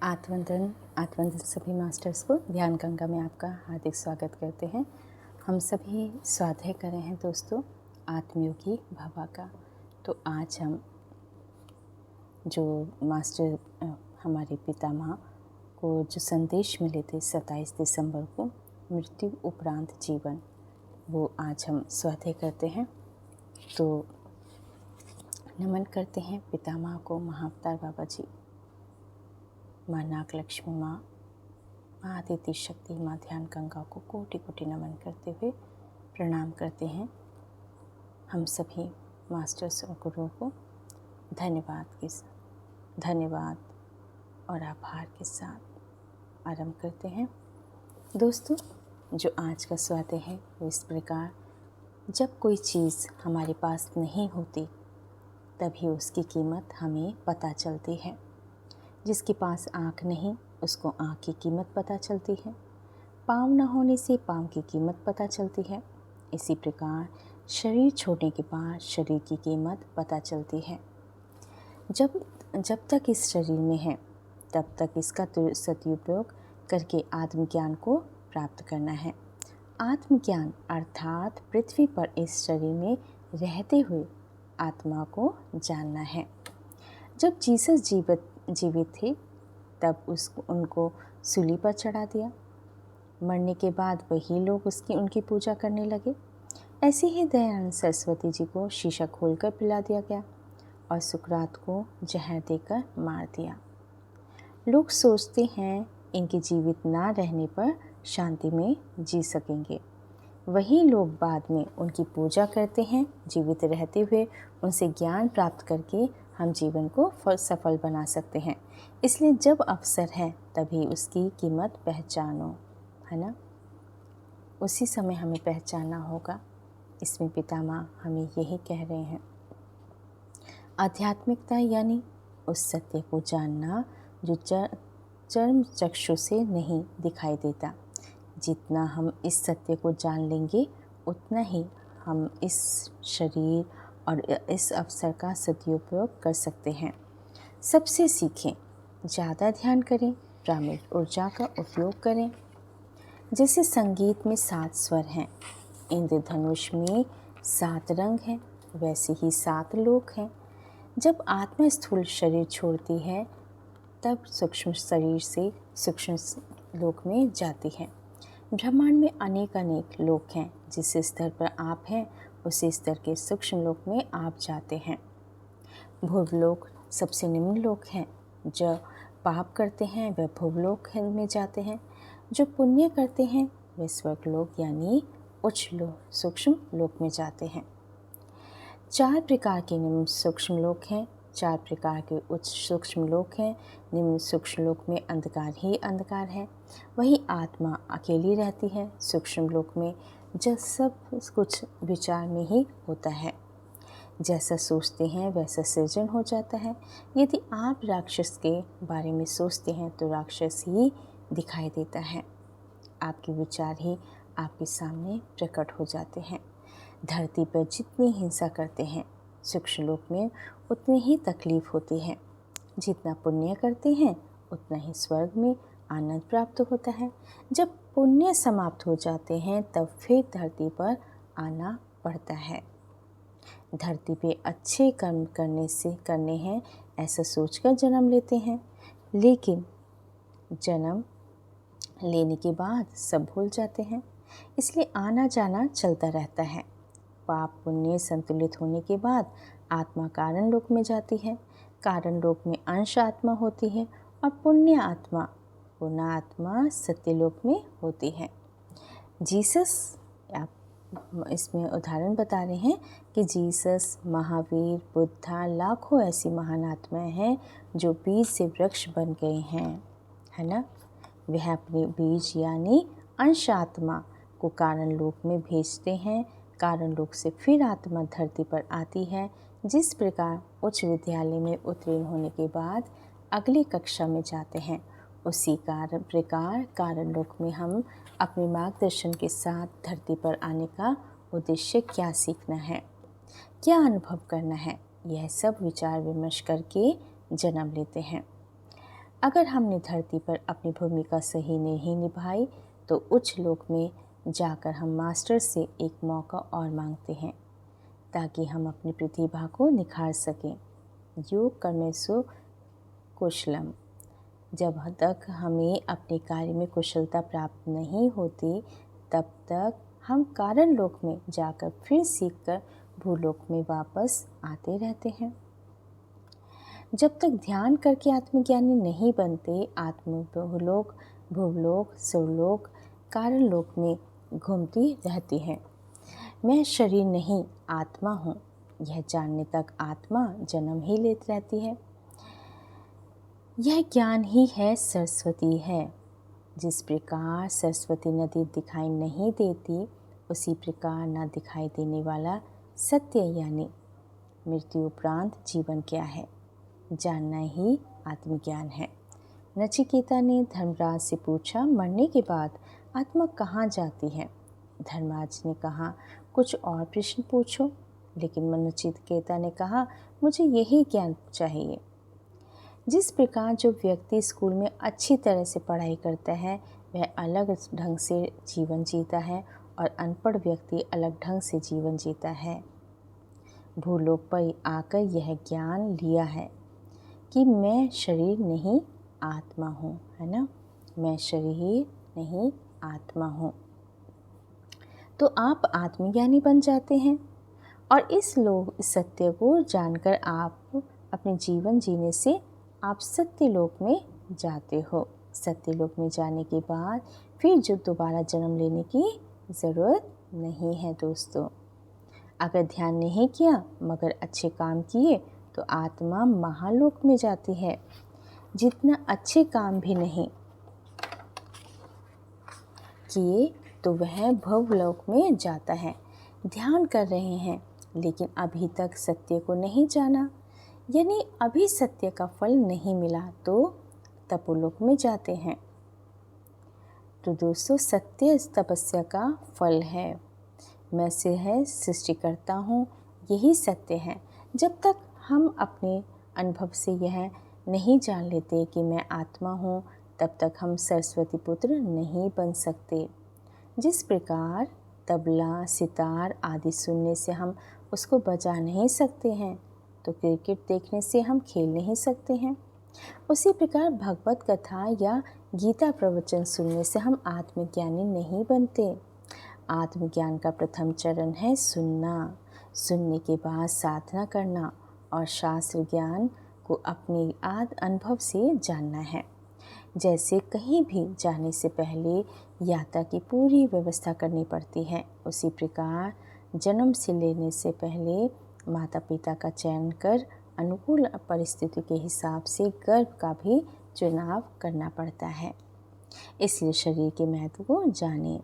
आत्मवंदन सभी मास्टर्स को ध्यान गंगा में आपका हार्दिक स्वागत करते हैं। हम सभी स्वाध्याय कर रहे हैं दोस्तों आत्मयोगी भवा का। तो आज हम जो मास्टर हमारे पितामह को जो संदेश मिले थे 27 दिसंबर को, मृत्यु उपरांत जीवन, वो आज हम स्वाध्याय करते हैं। तो नमन करते हैं पितामह को, महाअवतार बाबा जी, माँ नागलक्ष्मी, माँ आदित्य शक्ति, माँ ध्यान गंगा को कोटि कोटि नमन करते हुए प्रणाम करते हैं। हम सभी मास्टर्स और गुरुओं को धन्यवाद और आभार के साथ आरंभ करते हैं। दोस्तों, जो आज का स्वाध्याय है वो इस प्रकार: जब कोई चीज़ हमारे पास नहीं होती तभी उसकी कीमत हमें पता चलती है। जिसके पास आँख नहीं उसको आँख की कीमत पता चलती है। पाँव न होने से पाँव की कीमत पता चलती है। इसी प्रकार शरीर छोड़ने के बाद शरीर की कीमत पता चलती है। जब तक इस शरीर में है तब तक इसका सदुपयोग करके आत्मज्ञान को प्राप्त करना है। आत्मज्ञान अर्थात पृथ्वी पर इस शरीर में रहते हुए आत्मा को जानना है। जब जीसस जीवित थे तब उनको सूली पर चढ़ा दिया। मरने के बाद वही लोग उनकी पूजा करने लगे। ऐसे ही दयानंद सरस्वती जी को शीशा खोलकर पिला दिया गया और सुकरात को जहर देकर मार दिया। लोग सोचते हैं इनके जीवित ना रहने पर शांति में जी सकेंगे। वही लोग बाद में उनकी पूजा करते हैं। जीवित रहते हुए उनसे ज्ञान प्राप्त करके हम जीवन को सफल बना सकते हैं। इसलिए जब अवसर है तभी उसकी कीमत पहचानो, है ना। उसी समय हमें पहचानना होगा। इसमें पितामह हमें यही कह रहे हैं। आध्यात्मिकता यानी उस सत्य को जानना जो चर्म चक्षु से नहीं दिखाई देता। जितना हम इस सत्य को जान लेंगे उतना ही हम इस शरीर और इस अवसर का सदुपयोग कर सकते हैं। सबसे सीखें, ज़्यादा ध्यान करें, प्राणिक ऊर्जा का उपयोग करें। जैसे संगीत में 7 स्वर हैं, इंद्रधनुष में 7 रंग हैं, वैसे ही 7 लोक हैं। जब आत्मा स्थूल शरीर छोड़ती है तब सूक्ष्म शरीर से सूक्ष्म लोक में जाती है। ब्रह्मांड में अनेक लोक हैं। जिस स्तर पर आप हैं उसी स्तर के सूक्ष्म लोक में आप जाते हैं। भूवलोक सबसे निम्न लोक हैं। जो पाप करते हैं वह भूवलोक में जाते हैं। जो पुण्य करते हैं वे स्वर्गलोक यानी उच्च लोक, सूक्ष्म लोक में जाते हैं। 4 प्रकार के निम्न सूक्ष्म लोक हैं, 4 प्रकार के उच्च सूक्ष्म लोक हैं। निम्न सूक्ष्म लोक में अंधकार ही अंधकार है। वही आत्मा अकेली रहती है। सूक्ष्म लोक में जब सब कुछ विचार में ही होता है। जैसा सोचते हैं वैसा सृजन हो जाता है। यदि आप राक्षस के बारे में सोचते हैं तो राक्षस ही दिखाई देता है। आपके विचार ही आपके सामने प्रकट हो जाते हैं। धरती पर जितनी हिंसा करते हैं सूक्ष्म लोक में उतनी ही तकलीफ होती है। जितना पुण्य करते हैं उतना ही स्वर्ग में आनंद प्राप्त होता है। जब पुण्य समाप्त हो जाते हैं तब फिर धरती पर आना पड़ता है। धरती पे अच्छे कर्म करने हैं ऐसा सोचकर जन्म लेते हैं, लेकिन जन्म लेने के बाद सब भूल जाते हैं। इसलिए आना जाना चलता रहता है। पाप पुण्य संतुलित होने के बाद आत्मा कारण लोक में जाती है। कारण लोक में अंश आत्मा होती है और पुण्य आत्मा सत्यलोक में होती है। जीसस, आप इसमें उदाहरण बता रहे हैं कि जीसस, महावीर, बुद्धा, लाखों ऐसी महान आत्माएं हैं जो बीज से वृक्ष बन गए हैं, है ना। वह अपने बीज यानी अंश आत्मा को कारण लोक में भेजते हैं। कारण लोक से फिर आत्मा धरती पर आती है। जिस प्रकार उच्च विद्यालय में उत्तीर्ण होने के बाद अगली कक्षा में जाते हैं, उसी प्रकार कारण लोक में हम अपने मार्गदर्शन के साथ धरती पर आने का उद्देश्य क्या सीखना है, क्या अनुभव करना है, यह सब विचार विमर्श करके जन्म लेते हैं। अगर हमने धरती पर अपनी भूमिका सही नहीं निभाई तो उच्च लोक में जाकर हम मास्टर से एक मौका और मांगते हैं ताकि हम अपनी प्रतिभा को निखार सकें। योग कर्मेसु कुशलम। जब तक हमें अपने कार्य में कुशलता प्राप्त नहीं होती तब तक हम कारण लोक में जाकर फिर सीखकर भूलोक में वापस आते रहते हैं। जब तक ध्यान करके आत्मज्ञानी नहीं बनते, भूलोक सुरलोक कारण लोक में घूमती रहती हैं। मैं शरीर नहीं आत्मा हूँ, यह जानने तक आत्मा जन्म ही लेती रहती है। यह ज्ञान ही है सरस्वती है। जिस प्रकार सरस्वती नदी दिखाई नहीं देती, उसी प्रकार न दिखाई देने वाला सत्य यानी मृत्यु उपरांत जीवन क्या है, जानना ही आत्मज्ञान है। नचिकेता ने धर्मराज से पूछा, मरने के बाद आत्मा कहाँ जाती है? धर्मराज ने कहा, कुछ और प्रश्न पूछो। लेकिन नचिकेता ने कहा, मुझे यही ज्ञान चाहिए। जिस प्रकार जो व्यक्ति स्कूल में अच्छी तरह से पढ़ाई करता है वह अलग ढंग से जीवन जीता है और अनपढ़ व्यक्ति अलग ढंग से जीवन जीता है। भूलोक पर आकर यह ज्ञान लिया है कि मैं शरीर नहीं आत्मा हूँ, है ना। मैं शरीर नहीं आत्मा हूँ। तो आप आत्मज्ञानी बन जाते हैं और इस सत्य को जानकर आप अपने जीवन जीने से आप सत्यलोक में जाते हो। सत्यलोक में जाने के बाद फिर जो दोबारा जन्म लेने की ज़रूरत नहीं है दोस्तों। अगर ध्यान नहीं किया मगर अच्छे काम किए तो आत्मा महालोक में जाती है। जितना अच्छे काम भी नहीं किए तो वह भवलोक में जाता है। ध्यान कर रहे हैं लेकिन अभी तक सत्य को नहीं जाना, यानी अभी सत्य का फल नहीं मिला तो तपोलोक में जाते हैं। तो दोस्तों, सत्य तपस्या का फल है। मैं से है सृष्टि करता हूँ, यही सत्य है। जब तक हम अपने अनुभव से यह नहीं जान लेते कि मैं आत्मा हूँ तब तक हम सरस्वती पुत्र नहीं बन सकते। जिस प्रकार तबला सितार आदि सुनने से हम उसको बजा नहीं सकते हैं तो क्रिकेट देखने से हम खेल नहीं सकते हैं, उसी प्रकार भगवत कथा या गीता प्रवचन सुनने से हम आत्मज्ञानी नहीं बनते। आत्मज्ञान का प्रथम चरण है सुनना, सुनने के बाद साधना करना और शास्त्र ज्ञान को अपने अनुभव से जानना है। जैसे कहीं भी जाने से पहले यात्रा की पूरी व्यवस्था करनी पड़ती है, उसी प्रकार जन्म से लेने से पहले माता पिता का चयन कर अनुकूल परिस्थिति के हिसाब से गर्भ का भी चुनाव करना पड़ता है। इसलिए शरीर के महत्व को जानें।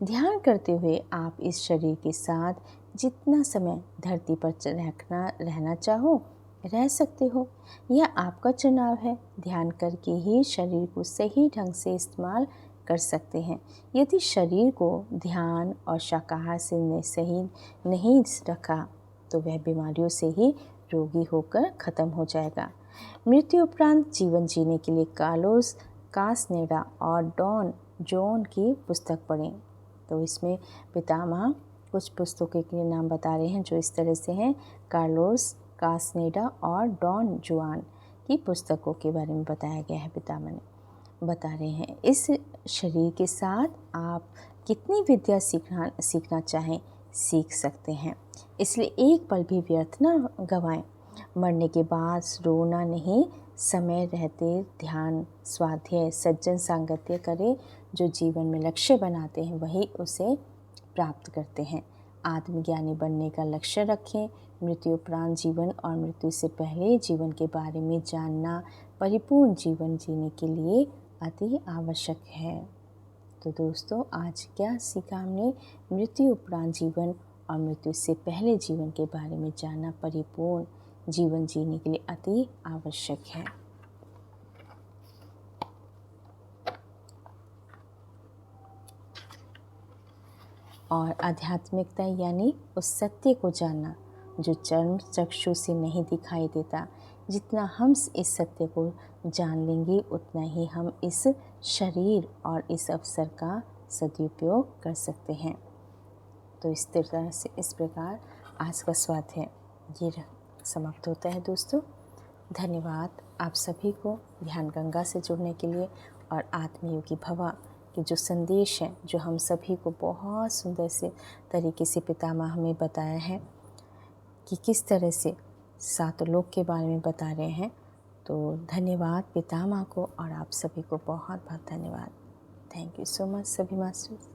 ध्यान करते हुए आप इस शरीर के साथ जितना समय धरती पर रहना चाहो रह सकते हो। यह आपका चुनाव है। ध्यान करके ही शरीर को सही ढंग से इस्तेमाल कर सकते हैं। यदि शरीर को ध्यान और शाकाहार से सही नहीं रखा तो वह बीमारियों से ही रोगी होकर ख़त्म हो जाएगा। मृत्यु उपरांत जीवन जीने के लिए कार्लोस कास्नेडा और डॉन जॉन की पुस्तक पढ़ें। तो इसमें पितामह कुछ पुस्तकों के नाम बता रहे हैं जो इस तरह से हैं। कार्लोस कास्नेडा और डॉन जुआन की पुस्तकों के बारे में बताया गया है। पितामह ने बता रहे हैं इस शरीर के साथ आप कितनी विद्या सीखना चाहें सीख सकते हैं। इसलिए एक पल भी व्यर्थ ना गंवाएं। मरने के बाद रोना नहीं, समय रहते ध्यान स्वाध्याय सज्जन सांगत्य करें। जो जीवन में लक्ष्य बनाते हैं वही उसे प्राप्त करते हैं। आत्मज्ञानी बनने का लक्ष्य रखें। मृत्यु उपरांत जीवन और मृत्यु से पहले जीवन के बारे में जानना परिपूर्ण जीवन जीने के लिए अति आवश्यक है। तो दोस्तों, आज क्या सीखा हमने? मृत्यु उपरांत जीवन और मृत्यु से पहले जीवन के बारे में जानना परिपूर्ण जीवन जीने के लिए अति आवश्यक है। और आध्यात्मिकता यानी उस सत्य को जानना जो चर्म चक्षु से नहीं दिखाई देता। जितना हम इस सत्य को जान लेंगे उतना ही हम इस शरीर और इस अवसर का सदुपयोग कर सकते हैं। तो इस तरह से इस प्रकार आज का स्वाध्याय ये समाप्त होता है दोस्तों। धन्यवाद आप सभी को ध्यान गंगा से जुड़ने के लिए और आत्मयोगी भवा के जो संदेश हैं, जो हम सभी को बहुत सुंदर से तरीके से पितामह हमें बताया है कि किस तरह से 7 लोक के बारे में बता रहे हैं। तो धन्यवाद पितामह को और आप सभी को बहुत बहुत धन्यवाद। थैंक यू सो मच सभी मास्टर्स।